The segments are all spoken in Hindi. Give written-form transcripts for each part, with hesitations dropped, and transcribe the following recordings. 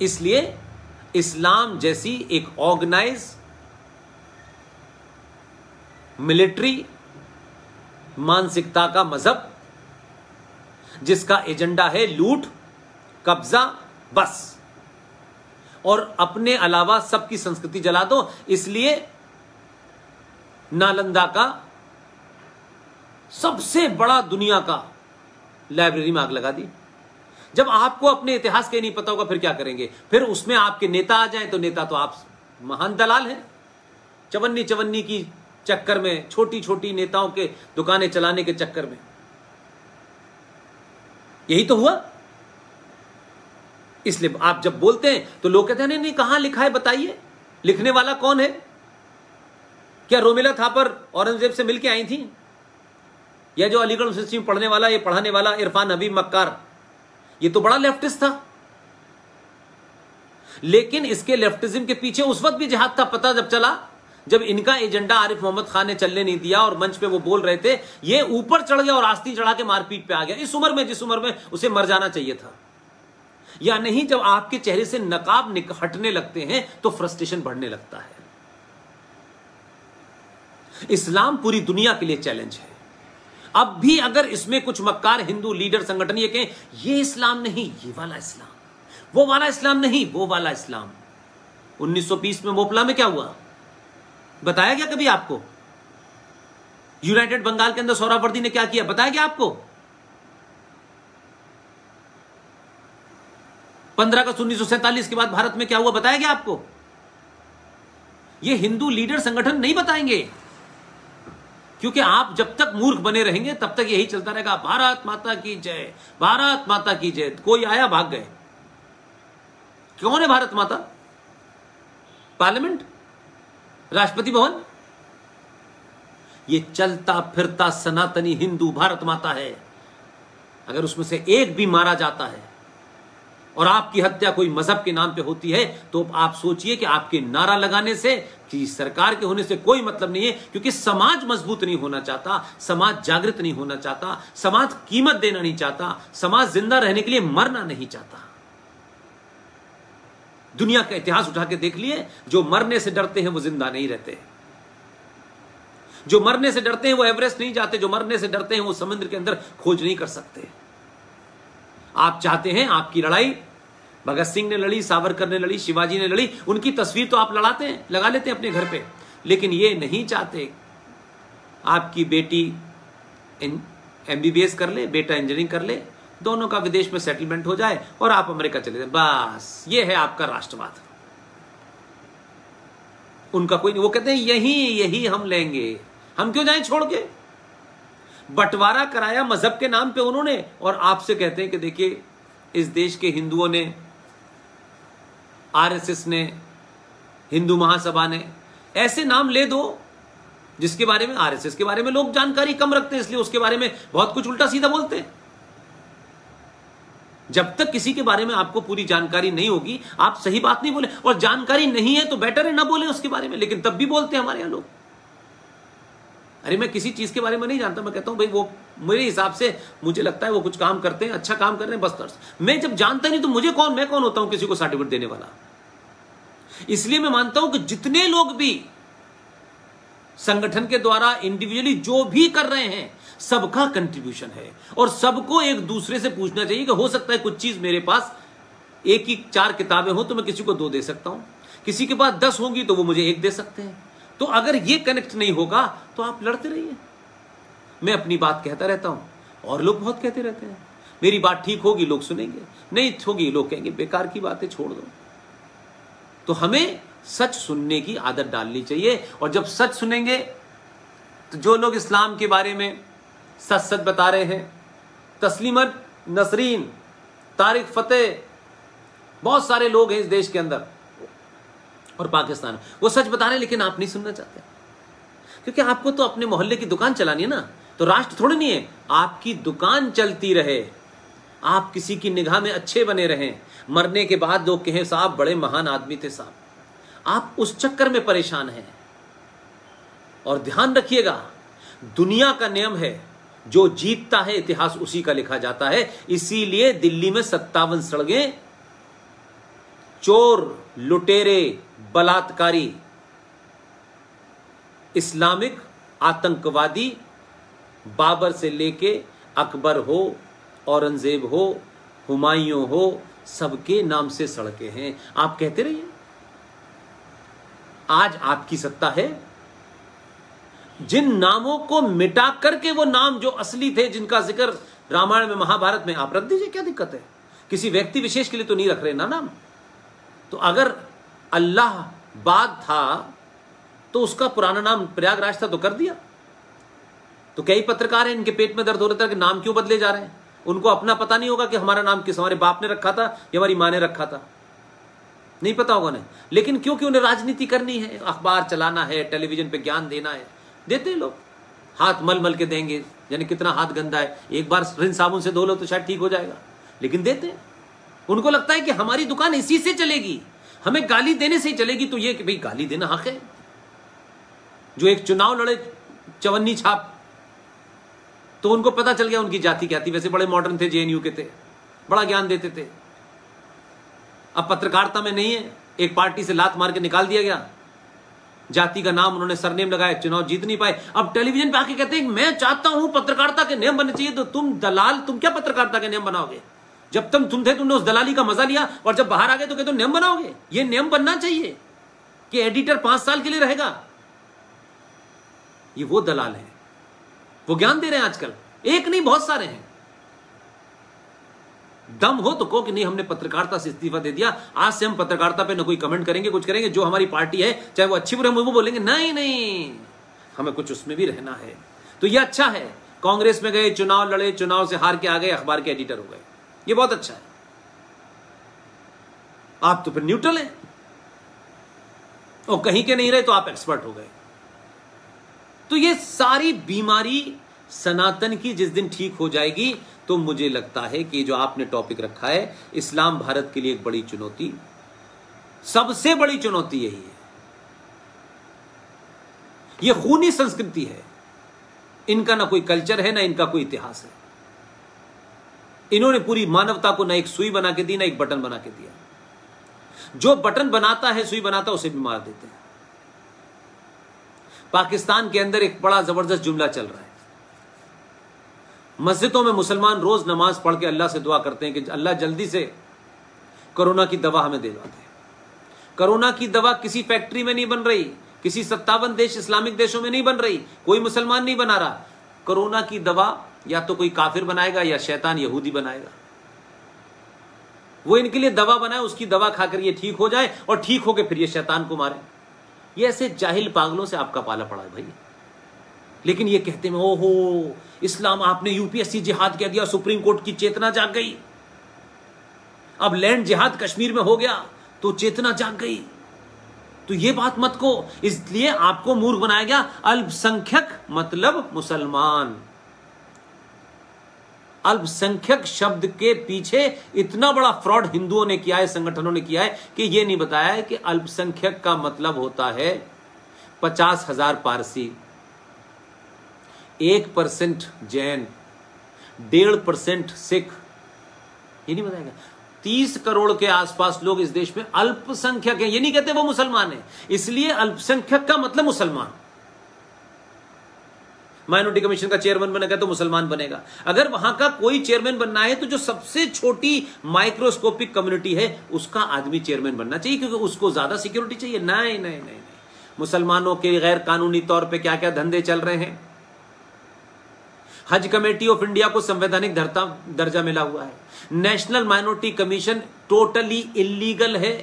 इसलिए इस्लाम जैसी एक ऑर्गेनाइज मिलिट्री मानसिकता का मजहब, जिसका एजेंडा है लूट, कब्जा, बस, और अपने अलावा सबकी संस्कृति जला दो, इसलिए नालंदा का सबसे बड़ा दुनिया का लाइब्रेरी में आग लगा दी। जब आपको अपने इतिहास के नहीं पता होगा फिर क्या करेंगे? फिर उसमें आपके नेता आ जाएं तो नेता तो आप महान दलाल हैं। चवन्नी चवन्नी की चक्कर में, छोटी छोटी नेताओं के दुकानें चलाने के चक्कर में यही तो हुआ। इसलिए आप जब बोलते हैं तो लोग कहते हैं नहीं नहीं, कहां लिखा है बताइए, लिखने वाला कौन है? क्या रोमिला थापर औरंगजेब से मिलके आई थी? या जो अलीगढ़ यूनिवर्सिटी में पढ़ने वाला, ये पढ़ाने वाला इरफान हबीब मक्कार, ये तो बड़ा लेफ्टिस्ट था, लेकिन इसके लेफ्टिज्म के पीछे उस वक्त भी जिहाद था। पता जब चला, जब इनका एजेंडा आरिफ मोहम्मद खान ने चलने नहीं दिया और मंच पे वो बोल रहे थे, ये ऊपर चढ़ गया और आस्तीन चढ़ा के मारपीट पे आ गया। इस उम्र में, जिस उम्र में उसे मर जाना चाहिए था। या नहीं, जब आपके चेहरे से नकाब हटने लगते हैं तो फ्रस्ट्रेशन बढ़ने लगता है। इस्लाम पूरी दुनिया के लिए चैलेंज है। अब भी अगर इसमें कुछ मक्कार हिंदू लीडर संगठन ये कहें ये इस्लाम नहीं, ये वाला इस्लाम, वो वाला इस्लाम नहीं, वो वाला इस्लाम। 1920 में मोपला में क्या हुआ बताया क्या कभी आपको? यूनाइटेड बंगाल के अंदर सोहरावर्दी ने क्या किया बताया क्या आपको? 15 अगस्त 1947 के बाद भारत में क्या हुआ बताया क्या आपको? ये हिंदू लीडर संगठन नहीं बताएंगे, क्योंकि आप जब तक मूर्ख बने रहेंगे तब तक यही चलता रहेगा, भारत माता की जय, भारत माता की जय। कोई आया भाग गए। कौन है भारत माता? पार्लियामेंट, राष्ट्रपति भवन, ये चलता फिरता सनातनी हिंदू भारत माता है। अगर उसमें से एक भी मारा जाता है और आपकी हत्या कोई मजहब के नाम पे होती है तो आप सोचिए कि आपके नारा लगाने से, कि सरकार के होने से कोई मतलब नहीं है, क्योंकि समाज मजबूत नहीं होना चाहता, समाज जागृत नहीं होना चाहता, समाज कीमत देना नहीं चाहता, समाज जिंदा रहने के लिए मरना नहीं चाहता। दुनिया का इतिहास उठा के देख लिए, जो मरने से डरते हैं वो जिंदा नहीं रहते, जो मरने से डरते हैं वो एवरेस्ट नहीं जाते, जो मरने से डरते हैं वो समुद्र के अंदर खोज नहीं कर सकते। आप चाहते हैं आपकी लड़ाई भगत सिंह ने लड़ी, सावरकर ने लड़ी, शिवाजी ने लड़ी, उनकी तस्वीर तो आप लगा लेते हैं अपने घर पे, लेकिन ये नहीं चाहते आपकी बेटी MBBS कर ले, बेटा इंजीनियरिंग कर ले, दोनों का विदेश में सेटलमेंट हो जाए और आप अमेरिका चले जाए। बस ये है आपका राष्ट्रवाद। उनका कोई नहीं, वो कहते हैं यही हम लेंगे, हम क्यों जाएं छोड़ के। बंटवारा कराया मजहब के नाम पे उन्होंने, और आपसे कहते हैं कि देखिए इस देश के हिंदुओं ने, RSS ने, हिंदू महासभा ने, ऐसे नाम ले दो जिसके बारे में, RSS के बारे में लोग जानकारी कम रखते हैं, इसलिए उसके बारे में बहुत कुछ उल्टा सीधा बोलते हैं। जब तक किसी के बारे में आपको पूरी जानकारी नहीं होगी आप सही बात नहीं बोले, और जानकारी नहीं है तो बेटर है ना बोले उसके बारे में, लेकिन तब भी बोलते हैं हमारे यहां लोग। अरे मैं किसी चीज के बारे में नहीं जानता, मैं कहता हूं भाई वो मेरे हिसाब से मुझे लगता है वो कुछ काम करते हैं, अच्छा काम कर रहे हैं, बस। मैं जब जानता नहीं तो मैं कौन होता हूं किसी को सर्टिफिकेट देने वाला। इसलिए मैं मानता हूं कि जितने लोग भी संगठन के द्वारा इंडिविजुअली जो भी कर रहे हैं सबका कंट्रीब्यूशन है, और सबको एक दूसरे से पूछना चाहिए कि हो सकता है कुछ चीज मेरे पास एक ही 4 किताबें हो तो मैं किसी को 2 दे सकता हूं, किसी के पास 10 होंगी तो वो मुझे 1 दे सकते हैं। तो अगर ये कनेक्ट नहीं होगा तो आप लड़ते रहिए। मैं अपनी बात कहता रहता हूं और लोग बहुत कहते रहते हैं, मेरी बात ठीक होगी लोग सुनेंगे, नहीं होगी लोग कहेंगे बेकार की बातें छोड़ दो। तो हमें सच सुनने की आदत डालनी चाहिए, और जब सच सुनेंगे तो जो लोग इस्लाम के बारे में सच बता रहे हैं, तस्लीमत नसरीन, तारिक फतेह, बहुत सारे लोग हैं इस देश के अंदर और पाकिस्तान में, वो सच बता रहे हैं, लेकिन आप नहीं सुनना चाहते, क्योंकि आपको तो अपने मोहल्ले की दुकान चलानी है ना, तो राष्ट्र थोड़ी नहीं है। आपकी दुकान चलती रहे, आप किसी की निगाह में अच्छे बने रहें, मरने के बाद लोग कहें साहब बड़े महान आदमी थे साहब, आप उस चक्कर में परेशान हैं। और ध्यान रखिएगा, दुनिया का नियम है जो जीतता है इतिहास उसी का लिखा जाता है। इसीलिए दिल्ली में 57 सड़कें चोर, लुटेरे, बलात्कारी, इस्लामिक आतंकवादी, बाबर से लेके अकबर हो, औरंगजेब हो, हुमायूं हो, सबके नाम से सड़कें हैं। आप कहते रहिए, आज आपकी सत्ता है। जिन नामों को मिटा करके वो नाम जो असली थे, जिनका जिक्र रामायण में, महाभारत में, आप रख दीजिए, क्या दिक्कत है? किसी व्यक्ति विशेष के लिए तो नहीं रख रहे ना नाम। तो अगर अल्लाह बाद था तो उसका पुराना नाम प्रयागराज था, तो कर दिया। तो कई पत्रकार हैं, इनके पेट में दर्द हो रहा था कि नाम क्यों बदले जा रहे हैं। उनको अपना पता नहीं होगा कि हमारा नाम किस, हमारे बाप ने रखा था या हमारी माँ ने रखा था, नहीं पता होगा उन्हें। लेकिन क्योंकि उन्हें राजनीति करनी है, अखबार चलाना है, टेलीविजन पे ज्ञान देना है, देते हैं लोग। हाथ मल मल के देंगे, यानी कितना हाथ गंदा है, एक बार रिन साबुन से धो लो तो शायद ठीक हो जाएगा, लेकिन देते हैं। उनको लगता है कि हमारी दुकान इसी से चलेगी, हमें गाली देने से ही चलेगी। तो ये कि भाई गाली देना हक है। जो एक चुनाव लड़े चवन्नी छाप, तो उनको पता चल गया उनकी जाति क्या थी। वैसे बड़े मॉडर्न थे, जेएनयू के थे, बड़ा ज्ञान देते थे। अब पत्रकारिता में नहीं है, एक पार्टी से लात मार के निकाल दिया गया, जाति का नाम उन्होंने सरनेम लगाया, चुनाव जीत नहीं पाए। अब टेलीविजन पे आके कहते हैं मैं चाहता हूं पत्रकारिता के नियम बनने चाहिए। तो तुम दलाल, तुम क्या पत्रकारिता के नियम बनाओगे? जब तुम थे, तुमने उस दलाली का मजा लिया, और जब बाहर आ गए तो कहते हो नियम बनाओगे। ये नियम बनना चाहिए कि एडिटर 5 साल के लिए रहेगा। ये वो दलाल है, वो ज्ञान दे रहे हैं आजकल, एक नहीं बहुत सारे हैं। दम हो तो कहो कि नहीं, हमने पत्रकारिता से इस्तीफा दे दिया, आज से हम पत्रकारिता पे न कोई कमेंट करेंगे, कुछ करेंगे। जो हमारी पार्टी है, चाहे वो अच्छी बुरी, हम वो बोलेंगे नहीं नहीं, हमें कुछ उसमें भी रहना है। तो ये अच्छा है। कांग्रेस में गए, चुनाव लड़े, चुनाव से हार के आ गए, अखबार के एडिटर हो गए, ये बहुत अच्छा है। आप तो फिर न्यूट्रल हैं, और कहीं के नहीं रहे तो आप एक्सपर्ट हो गए। तो ये सारी बीमारी सनातन की जिस दिन ठीक हो जाएगी, तो मुझे लगता है कि जो आपने टॉपिक रखा है, इस्लाम भारत के लिए एक बड़ी चुनौती, सबसे बड़ी चुनौती यही है। यह खूनी संस्कृति है, इनका ना कोई कल्चर है, ना इनका कोई इतिहास है। इन्होंने पूरी मानवता को ना एक सुई बना के दी, ना एक बटन बना के दिया। जो बटन बनाता है, सुई बनाता है, उसे भी मार देते हैं। पाकिस्तान के अंदर एक बड़ा जबरदस्त जुमला चल रहा है। मस्जिदों में मुसलमान रोज नमाज पढ़ के अल्लाह से दुआ करते हैं कि अल्लाह जल्दी से कोरोना की दवा हमें दिलवा दे। कोरोना की दवा किसी फैक्ट्री में नहीं बन रही, किसी 57 देश इस्लामिक देशों में नहीं बन रही, कोई मुसलमान नहीं बना रहा। कोरोना की दवा या तो कोई काफिर बनाएगा या शैतान यहूदी बनाएगा। वो इनके लिए दवा बनाए, उसकी दवा खाकर ये ठीक हो जाए, और ठीक होकर फिर ये शैतान को मारे। ये ऐसे जाहिल पागलों से आपका पाला पड़ा है भाई। लेकिन ये कहते हैं ओहो इस्लाम, आपने यूपीएससी जिहाद कह दिया, सुप्रीम कोर्ट की चेतना जाग गई, अब लैंड जिहाद कश्मीर में हो गया तो चेतना जाग गई। तो ये बात मत को, इसलिए आपको मूर्ख बनाया गया। अल्पसंख्यक मतलब मुसलमान। अल्पसंख्यक शब्द के पीछे इतना बड़ा फ्रॉड हिंदुओं ने किया है, संगठनों ने किया है, कि यह नहीं बताया है कि अल्पसंख्यक का मतलब होता है 50,000 पारसी, 1% जैन, 1.5% सिख। ये नहीं बताएगा। 30 करोड़ के आसपास लोग इस देश में अल्पसंख्यक हैं। ये नहीं कहते वो मुसलमान है, इसलिए अल्पसंख्यक का मतलब मुसलमान। माइनॉरिटी कमीशन का चेयरमैन बनेगा तो मुसलमान बनेगा। अगर वहां का कोई चेयरमैन बनना है तो जो सबसे छोटी माइक्रोस्कोपिक कम्युनिटी है उसका आदमी चेयरमैन बनना चाहिए, क्योंकि उसको ज्यादा सिक्योरिटी चाहिए। नहीं नहीं नहीं, मुसलमानों के गैर कानूनी तौर पे क्या क्या धंधे चल रहे हैं। हज कमेटी ऑफ इंडिया को संवैधानिक दर्जा मिला हुआ है। National minority commission totally illegal है,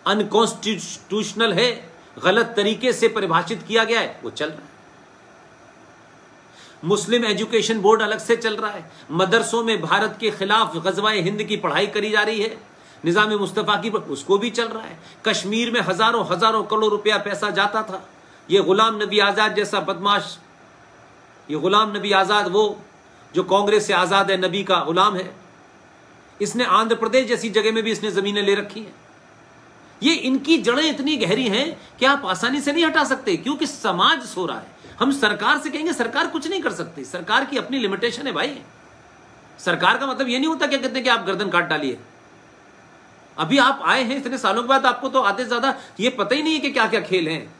अनकॉन्स्टिट्यूशनल है, गलत तरीके से परिभाषित किया गया है, वो चल रहा है। मुस्लिम एजुकेशन बोर्ड अलग से चल रहा है। मदरसों में भारत के खिलाफ गजवाए हिंद की पढ़ाई करी जा रही है, निजाम मुस्तफा की, उसको भी चल रहा है। कश्मीर में हजारों हजारों करोड़ रुपया पैसा जाता था। ये गुलाम नबी आजाद जैसा बदमाश, ये गुलाम नबी आजाद, वो जो कांग्रेस से आजाद है, नबी का गुलाम है, इसने आंध्र प्रदेश जैसी जगह में भी इसने जमीनें ले रखी हैं। ये इनकी जड़ें इतनी गहरी हैं कि आप आसानी से नहीं हटा सकते, क्योंकि समाज सो रहा है। हम सरकार से कहेंगे, सरकार कुछ नहीं कर सकती, सरकार की अपनी लिमिटेशन है भाई। सरकार का मतलब ये नहीं होता क्या कहते हैं कि आप गर्दन काट डालिए। अभी आप आए हैं इतने सालों के बाद, आपको तो आधे से ज्यादा ये पता ही नहीं है कि क्या क्या खेल हैं।